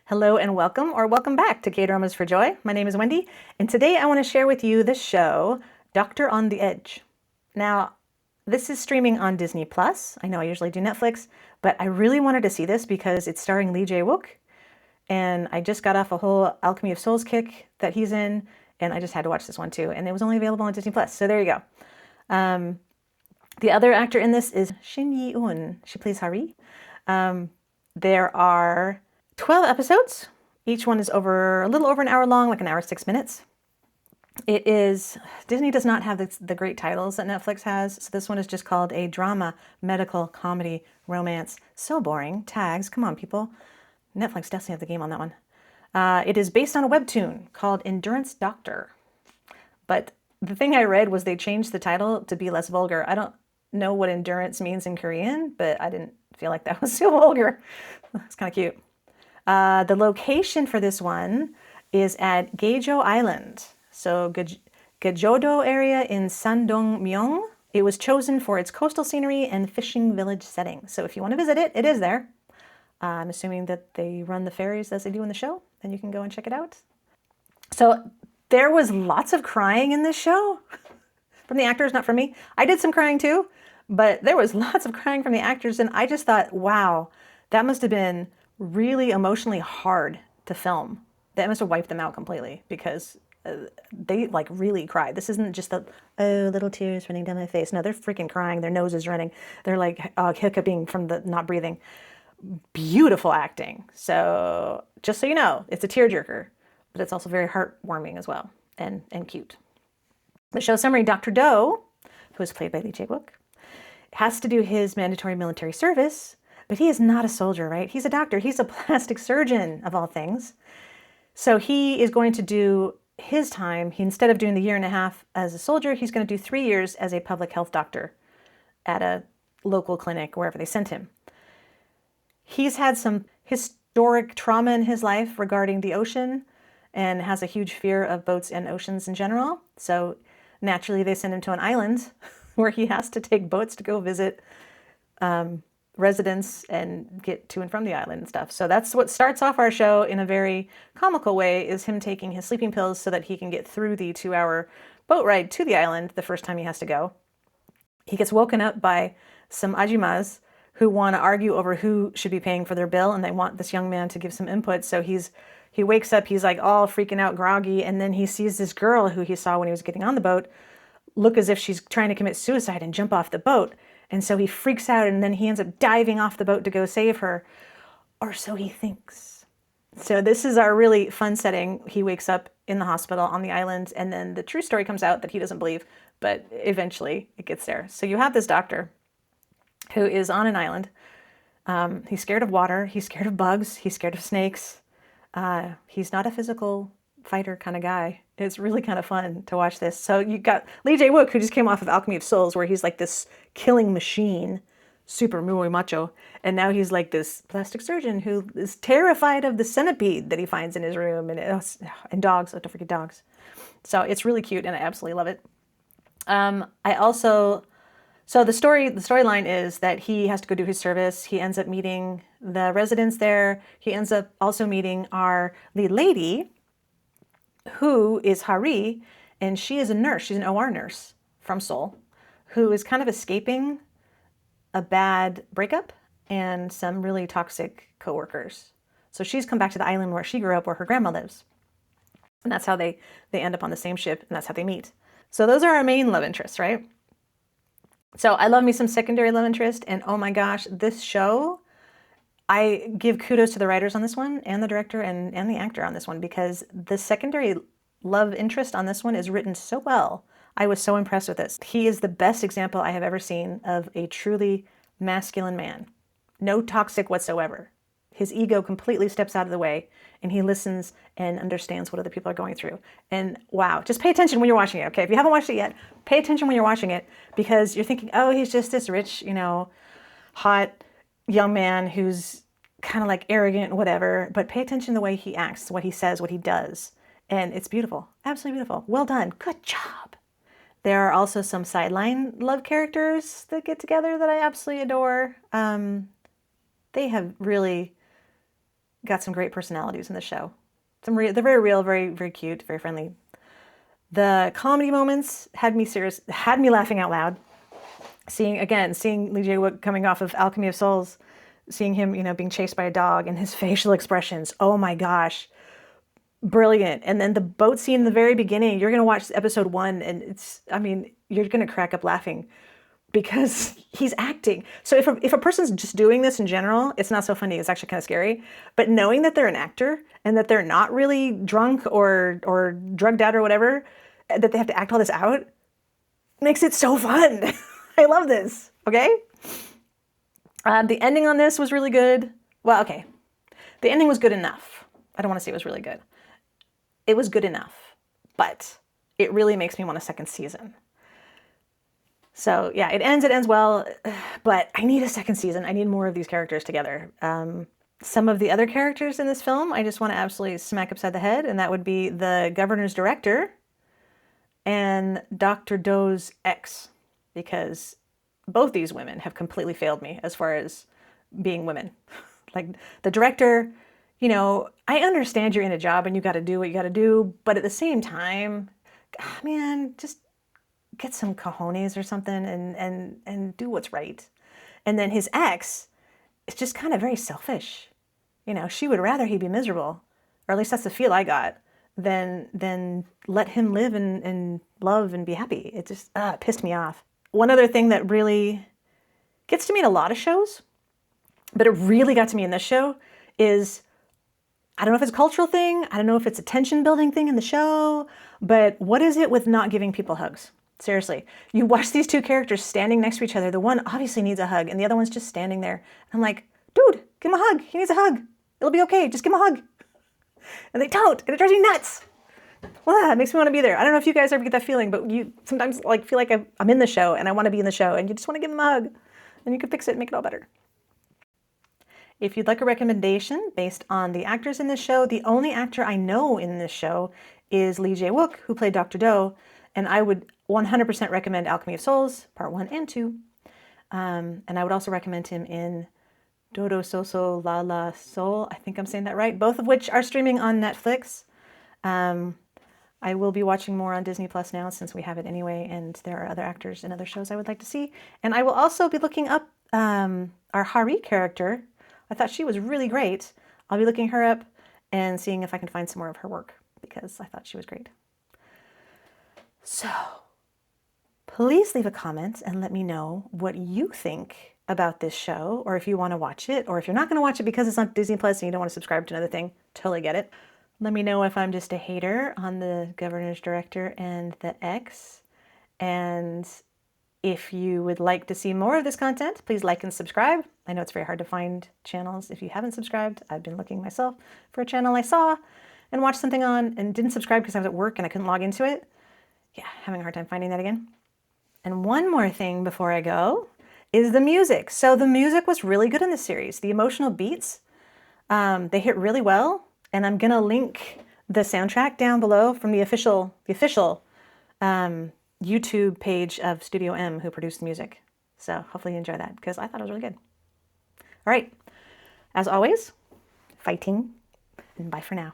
Hello and welcome, or welcome back to K-Dramas for Joy. My name is Wendy, and today I want to share with you the show Doctor on the Edge. Now, this is streaming on Disney Plus. I know I usually do Netflix, but I really wanted to see this because it's starring jae-wook, and I just got off a whole Alchemy of Souls kick that he's in, and I just had to watch this one too, and it was only available on Disney Plus. So there you go. The other actor in this is Shin Yi-eun. She plays Hari. There are 12 episodes. Each one is a little over an hour long, like an hour, 6 minutes. Disney does not have the great titles that Netflix has, so this one is just called a drama, medical, comedy, romance. So boring. Tags, come on, people. Netflix definitely have the game on that one. It is based on a webtoon called Endurance Doctor. But the thing I read was they changed the title to be less vulgar. I don't know what endurance means in Korean, but I didn't feel like that was so vulgar. It's kind of cute. The location for this one is at Gaejo Island. So Gaejodo area in Sandong-myeong. It was chosen for its coastal scenery and fishing village setting. So if you want to visit it, it is there. I'm assuming that they run the ferries as they do in the show, and you can go and check it out. So there was lots of crying in this show from the actors, not from me. I did some crying too, but there was lots of crying from the actors, and I just thought, wow, that must have been really emotionally hard to film. That must have wiped them out completely because they like really cried. This isn't just little tears running down my face. No, they're freaking crying. Their nose is running. They're like hiccuping from the not breathing. Beautiful acting. So just so you know, it's a tearjerker, but it's also very heartwarming as well and cute. The show summary: Dr. Do, who is played by Lee Jae-wook, has to do his mandatory military service. But he is not a soldier, right? He's a doctor. He's a plastic surgeon, of all things. So he is going to do his time. Instead of doing the 1.5 years as a soldier, he's going to do 3 years as a public health doctor at a local clinic, wherever they sent him. He's had some historic trauma in his life regarding the ocean and has a huge fear of boats and oceans in general. So naturally, they send him to an island where he has to take boats to go visit residents and get to and from the island and stuff. So that's what starts off our show in a very comical way, is him taking his sleeping pills so that he can get through the 2-hour boat ride to the island the first time he has to go. He gets woken up by some ajimas who want to argue over who should be paying for their bill, and they want this young man to give some input. So he wakes up, he's like all freaking out, groggy, and then he sees this girl who he saw when he was getting on the boat look as if she's trying to commit suicide and jump off the boat. And so he freaks out, and then he ends up diving off the boat to go save her. Or so he thinks. So this is our really fun setting. He wakes up in the hospital on the island, and then the true story comes out that he doesn't believe, but eventually it gets there. So you have this doctor who is on an island. He's scared of water. He's scared of bugs. He's scared of snakes. He's not a physical fighter kind of guy. It's really kind of fun to watch this. So you got Lee Jae-wook, who just came off of Alchemy of Souls, where he's like this killing machine, super muy macho, and now he's like this plastic surgeon who is terrified of the centipede that he finds in his room, and dogs. Oh, don't forget dogs. So it's really cute, and I absolutely love it. So the storyline is that he has to go do his service. He ends up meeting the residents there. He ends up also meeting our lead lady, who is Hari, and she is a nurse. She's an OR nurse from Seoul, who is kind of escaping a bad breakup and some really toxic coworkers. So she's come back to the island where she grew up, where her grandma lives. And that's how they end up on the same ship, and that's how they meet. So those are our main love interests, right? So I love me some secondary love interest, and oh my gosh, this show, I give kudos to the writers on this one, and the director and the actor on this one, because the secondary love interest on this one is written so well. I was so impressed with this. He is the best example I have ever seen of a truly masculine man. No toxic whatsoever. His ego completely steps out of the way, and he listens and understands what other people are going through. And wow, just pay attention when you're watching it, okay? If you haven't watched it yet, pay attention when you're watching it, because you're thinking, oh, he's just this rich, hot young man who's kind of like arrogant, whatever, but pay attention to the way he acts, what he says, what he does. And it's beautiful. Absolutely beautiful. Well done. Good job. There are also some sideline love characters that get together that I absolutely adore. They have really got some great personalities in the show. They're very real, very, very cute, very friendly. The comedy moments had me laughing out loud. Seeing Lee Jae-wook coming off of Alchemy of Souls, seeing him, being chased by a dog, and his facial expressions. Oh my gosh. Brilliant. And then the boat scene in the very beginning, you're going to watch episode 1 and you're going to crack up laughing because he's acting. So if a person's just doing this in general, it's not so funny. It's actually kind of scary. But knowing that they're an actor and that they're not really drunk or drugged out or whatever, that they have to act all this out, makes it so fun. I love this. Okay? The ending on this was really good. Well, okay. The ending was good enough. I don't want to say it was really good. It was good enough, but it really makes me want a second season. So yeah, it ends well, but I need a second season. I need more of these characters together. Some of the other characters in this film, I just want to absolutely smack upside the head, and that would be the governor's director and Dr. Doe's ex, because both these women have completely failed me as far as being women. Like the director, I understand you're in a job and you got to do what you got to do, but at the same time, man, just get some cojones or something and do what's right. And then his ex is just kind of very selfish. She would rather he be miserable, or at least that's the feel I got, than let him live and love and be happy. It just pissed me off. One other thing that really gets to me in a lot of shows, but it really got to me in this show, is I don't know if it's a cultural thing, I don't know if it's a tension building thing in the show, but what is it with not giving people hugs? Seriously, you watch these two characters standing next to each other. The one obviously needs a hug and the other one's just standing there. I'm like, dude, give him a hug. He needs a hug. It'll be okay. Just give him a hug. And they don't, and it drives me nuts. Well, it makes me want to be there. I don't know if you guys ever get that feeling, but you sometimes feel like I'm in the show and I want to be in the show, and you just want to give them a hug, and you can fix it and make it all better. If you'd like a recommendation based on the actors in this show, the only actor I know in this show is Lee Jae-wook, who played Dr. Doe, and I would 100% recommend Alchemy of Souls, Part 1 and 2. And I would also recommend him in Dodo Soso La La Soul. I think I'm saying that right. Both of which are streaming on Netflix. I will be watching more on Disney Plus now since we have it anyway, and there are other actors and other shows I would like to see. And I will also be looking up our Hari character. I thought she was really great. I'll be looking her up and seeing if I can find some more of her work because I thought she was great. So please leave a comment and let me know what you think about this show, or if you want to watch it, or if you're not going to watch it because it's on Disney Plus and you don't want to subscribe to another thing. Totally get it. Let me know if I'm just a hater on the governor's director and the ex. And if you would like to see more of this content, please like and subscribe. I know it's very hard to find channels if you haven't subscribed. I've been looking myself for a channel I saw and watched something on and didn't subscribe because I was at work and I couldn't log into it. Yeah, having a hard time finding that again. And one more thing before I go is the music. So the music was really good in this series. The emotional beats, they hit really well. And I'm gonna link the soundtrack down below from the official YouTube page of Studio M, who produced the music. So hopefully you enjoy that because I thought it was really good. All right, as always, fighting, and bye for now.